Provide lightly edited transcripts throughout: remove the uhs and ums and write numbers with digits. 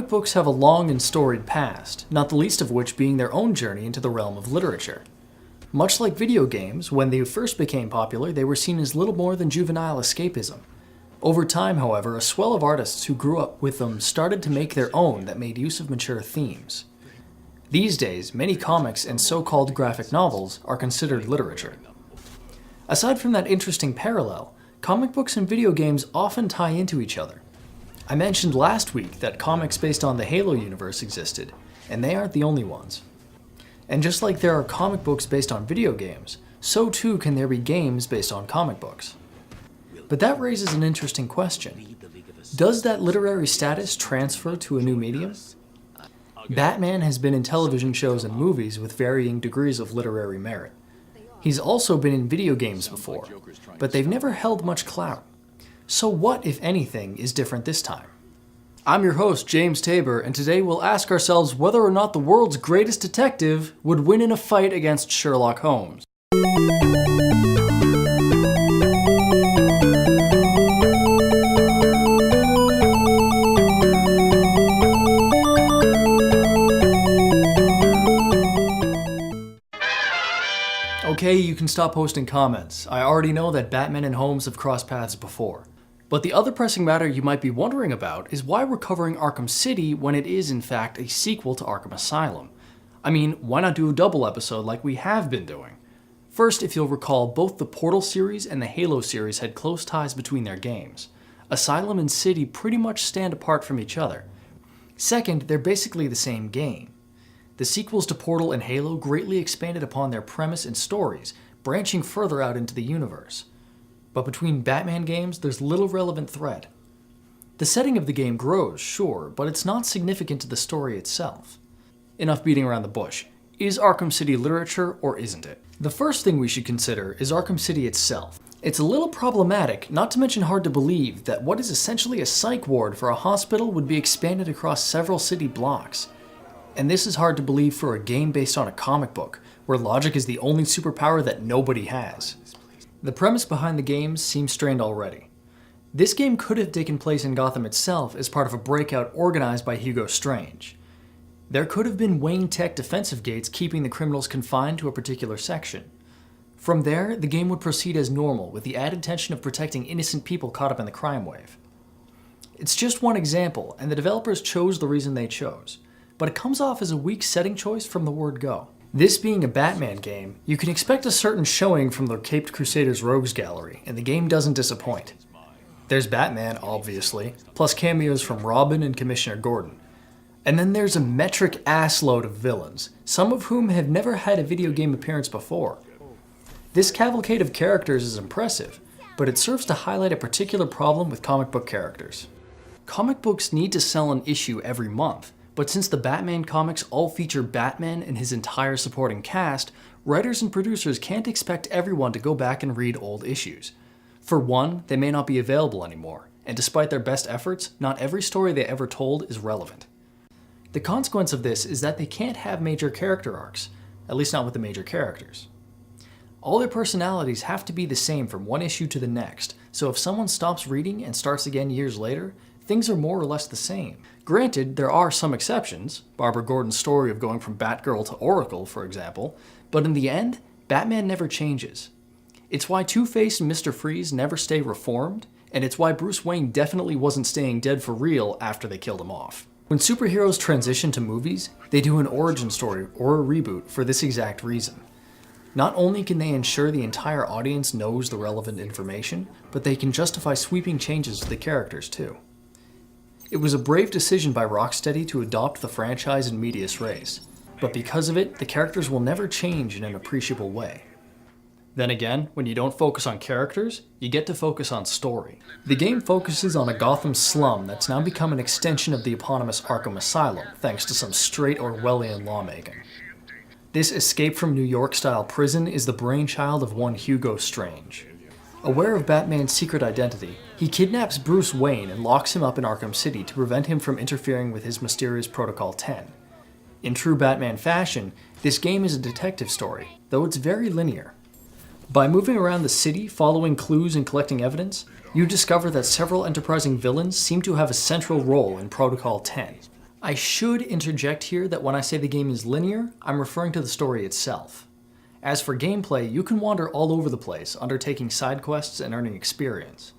Comic books have a long and storied past, not the least of which being their own journey into the realm of literature. Much like video games, when they first became popular, they were seen as little more than juvenile escapism. Over time, however, a swell of artists who grew up with them started to make their own that made use of mature themes. These days, many comics and so-called graphic novels are considered literature. Aside from that interesting parallel, comic books and video games often tie into each other. I mentioned last week that comics based on the Halo universe existed, and they aren't the only ones. And just like there are comic books based on video games, so too can there be games based on comic books. But that raises an interesting question. Does that literary status transfer to a new medium? Batman has been in television shows and movies with varying degrees of literary merit. He's also been in video games before, but they've never held much clout. So what, if anything, is different this time? I'm your host, James Tabor, and today we'll ask ourselves whether or not the world's greatest detective would win in a fight against Sherlock Holmes. Okay, you can stop posting comments. I already know that Batman and Holmes have crossed paths before. But the other pressing matter you might be wondering about is why we're covering Arkham City when it is in fact a sequel to Arkham Asylum. I mean, why not do a double episode like we have been doing? First, if you'll recall, both the Portal series and the Halo series had close ties between their games. Asylum and City pretty much stand apart from each other. Second, they're basically the same game. The sequels to Portal and Halo greatly expanded upon their premise and stories, branching further out into the universe. But between Batman games, there's little relevant thread. The setting of the game grows, sure, but it's not significant to the story itself. Enough beating around the bush. Is Arkham City literature, or isn't it? The first thing we should consider is Arkham City itself. It's a little problematic, not to mention hard to believe, that what is essentially a psych ward for a hospital would be expanded across several city blocks. And this is hard to believe for a game based on a comic book, where logic is the only superpower that nobody has. The premise behind the games seems strained already. This game could have taken place in Gotham itself as part of a breakout organized by Hugo Strange. There could have been Wayne Tech defensive gates keeping the criminals confined to a particular section. From there, the game would proceed as normal, with the added tension of protecting innocent people caught up in the crime wave. It's just one example, and the developers chose the reason they chose, but it comes off as a weak setting choice from the word go. This being a Batman game, you can expect a certain showing from the Caped Crusader's Rogues Gallery, and the game doesn't disappoint. There's Batman, obviously, plus cameos from Robin and Commissioner Gordon. And then there's a metric assload of villains, some of whom have never had a video game appearance before. This cavalcade of characters is impressive, but it serves to highlight a particular problem with comic book characters. Comic books need to sell an issue every month, but since the Batman comics all feature Batman and his entire supporting cast, writers and producers can't expect everyone to go back and read old issues. For one, they may not be available anymore, and despite their best efforts, not every story they ever told is relevant. The consequence of this is that they can't have major character arcs, at least not with the major characters. All their personalities have to be the same from one issue to the next, so if someone stops reading and starts again years later, things are more or less the same. Granted, there are some exceptions, Barbara Gordon's story of going from Batgirl to Oracle, for example, but in the end, Batman never changes. It's why Two-Face and Mr. Freeze never stay reformed, and it's why Bruce Wayne definitely wasn't staying dead for real after they killed him off. When superheroes transition to movies, they do an origin story or a reboot for this exact reason. Not only can they ensure the entire audience knows the relevant information, but they can justify sweeping changes to the characters too. It was a brave decision by Rocksteady to adopt the franchise in medias res, but because of it, the characters will never change in an appreciable way. Then again, when you don't focus on characters, you get to focus on story. The game focuses on a Gotham slum that's now become an extension of the eponymous Arkham Asylum, thanks to some straight Orwellian lawmaking. This escape from New York-style prison is the brainchild of one Hugo Strange. Aware of Batman's secret identity, he kidnaps Bruce Wayne and locks him up in Arkham City to prevent him from interfering with his mysterious Protocol 10. In true Batman fashion, this game is a detective story, though it's very linear. By moving around the city, following clues and collecting evidence, you discover that several enterprising villains seem to have a central role in Protocol 10. I should interject here that when I say the game is linear, I'm referring to the story itself. As for gameplay, you can wander all over the place, undertaking side quests and earning experience.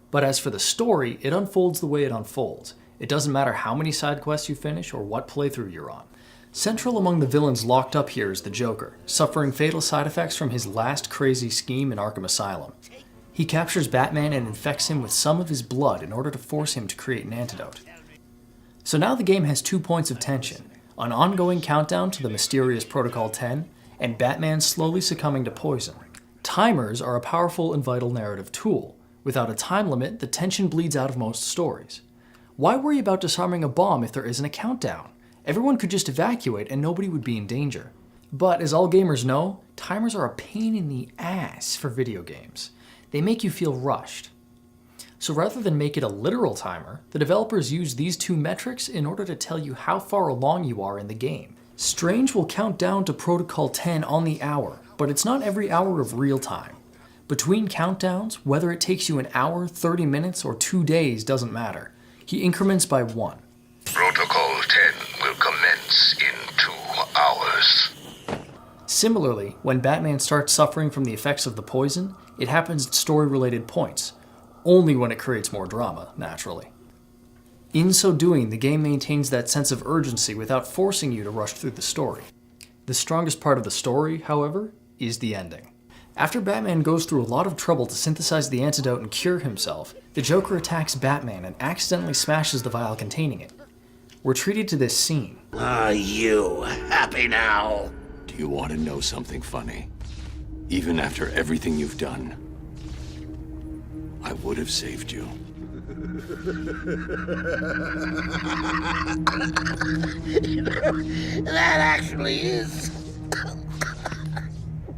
But as for the story, it unfolds the way it unfolds. It doesn't matter how many side quests you finish or what playthrough you're on. Central among the villains locked up here is the Joker, suffering fatal side effects from his last crazy scheme in Arkham Asylum. He captures Batman and infects him with some of his blood in order to force him to create an antidote. So now the game has 2 points of tension, an ongoing countdown to the mysterious Protocol 10, and Batman slowly succumbing to poison. Timers are a powerful and vital narrative tool. Without a time limit, the tension bleeds out of most stories. Why worry about disarming a bomb if there isn't a countdown? Everyone could just evacuate and nobody would be in danger. But as all gamers know, timers are a pain in the ass for video games. They make you feel rushed. So rather than make it a literal timer, the developers use these 2 metrics in order to tell you how far along you are in the game. Strange will count down to Protocol 10 on the hour, but it's not every hour of real time. Between countdowns, whether it takes you an hour, 30 minutes, or 2 days doesn't matter. He increments by 1. Protocol 10 will commence in 2 hours. Similarly, when Batman starts suffering from the effects of the poison, it happens at story-related points. Only when it creates more drama, naturally. In so doing, the game maintains that sense of urgency without forcing you to rush through the story. The strongest part of the story, however, is the ending. After Batman goes through a lot of trouble to synthesize the antidote and cure himself, the Joker attacks Batman and accidentally smashes the vial containing it. We're treated to this scene. Are you happy now? Do you want to know something funny? Even after everything you've done, I would have saved you. That actually is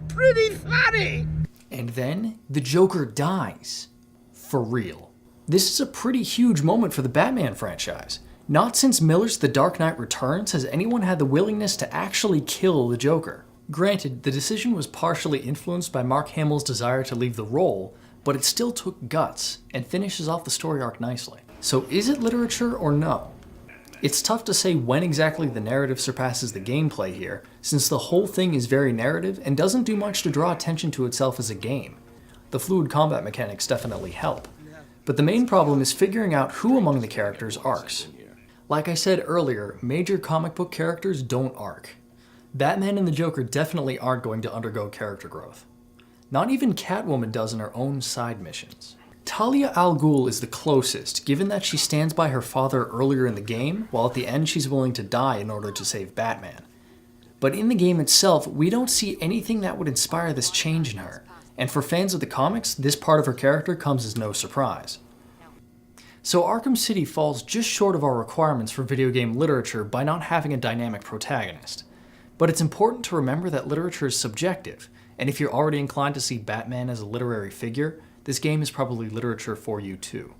pretty funny. And then, the Joker dies. For real. This is a pretty huge moment for the Batman franchise. Not since Miller's The Dark Knight Returns has anyone had the willingness to actually kill the Joker. Granted, the decision was partially influenced by Mark Hamill's desire to leave the role, but it still took guts and finishes off the story arc nicely. So is it literature or no? It's tough to say when exactly the narrative surpasses the gameplay here, since the whole thing is very narrative and doesn't do much to draw attention to itself as a game. The fluid combat mechanics definitely help. But the main problem is figuring out who among the characters arcs. Like I said earlier, major comic book characters don't arc. Batman and the Joker definitely aren't going to undergo character growth. Not even Catwoman does in her own side missions. Talia al Ghul is the closest, given that she stands by her father earlier in the game, while at the end she's willing to die in order to save Batman. But in the game itself, we don't see anything that would inspire this change in her, and for fans of the comics, this part of her character comes as no surprise. So Arkham City falls just short of our requirements for video game literature by not having a dynamic protagonist. But it's important to remember that literature is subjective, and if you're already inclined to see Batman as a literary figure, this game is probably literature for you too.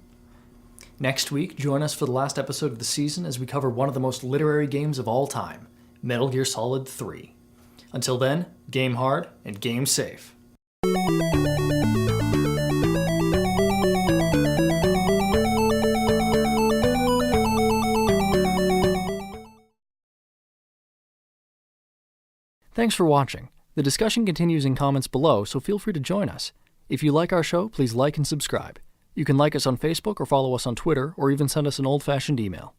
Next week, join us for the last episode of the season as we cover one of the most literary games of all time, Metal Gear Solid 3. Until then, game hard and game safe. Thanks for watching. The discussion continues in comments below, so feel free to join us. If you like our show, please like and subscribe. You can like us on Facebook or follow us on Twitter, or even send us an old-fashioned email.